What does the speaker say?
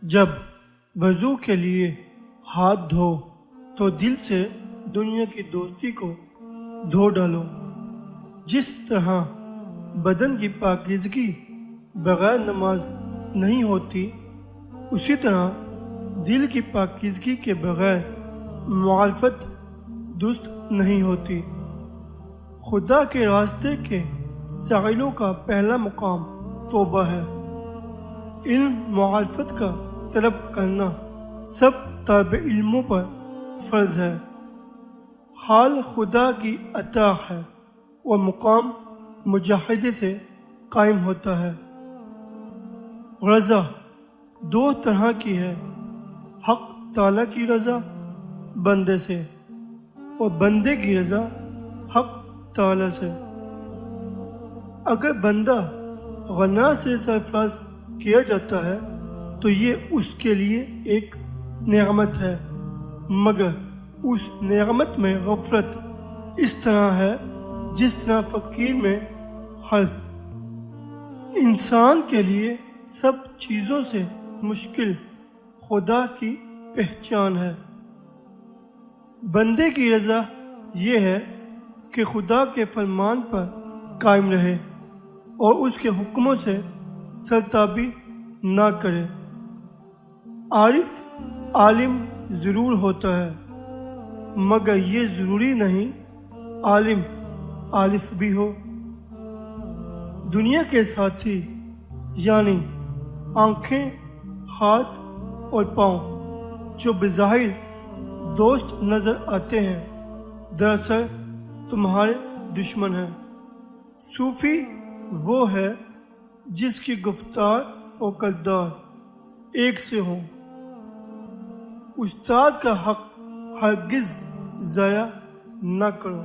جب وضو کے لیے ہاتھ دھو تو دل سے دنیا کی دوستی کو دھو ڈالو۔ جس طرح بدن کی پاکیزگی بغیر نماز نہیں ہوتی، اسی طرح دل کی پاکیزگی کے بغیر معرفت درست نہیں ہوتی۔ خدا کے راستے کے سائلوں کا پہلا مقام توبہ ہے۔ علم معرفت کا طلب کرنا سب طالب علموں پر فرض ہے۔ حال خدا کی عطا ہے اور مقام مجاہدے سے قائم ہوتا ہے۔ رضا دو طرح کی ہے، حق تعالیٰ کی رضا بندے سے اور بندے کی رضا حق تعالیٰ سے۔ اگر بندہ غنا سے سرفراز کیا جاتا ہے تو یہ اس کے لیے ایک نعمت ہے، مگر اس نعمت میں غفلت اس طرح ہے جس طرح فقیر میں حرص۔ انسان کے لیے سب چیزوں سے مشکل خدا کی پہچان ہے۔ بندے کی رضا یہ ہے کہ خدا کے فرمان پر قائم رہے اور اس کے حکموں سے سرتابی نہ کرے۔ عارف عالم ضرور ہوتا ہے، مگر یہ ضروری نہیں عالم عارف بھی ہو۔ دنیا کے ساتھی یعنی آنکھیں، ہاتھ اور پاؤں جو بظاہر دوست نظر آتے ہیں، دراصل تمہارے دشمن ہیں۔ صوفی وہ ہے جس کی گفتار اور کردار ایک سے ہوں۔ استاد کا حق ہرگز ضائع نہ کرو۔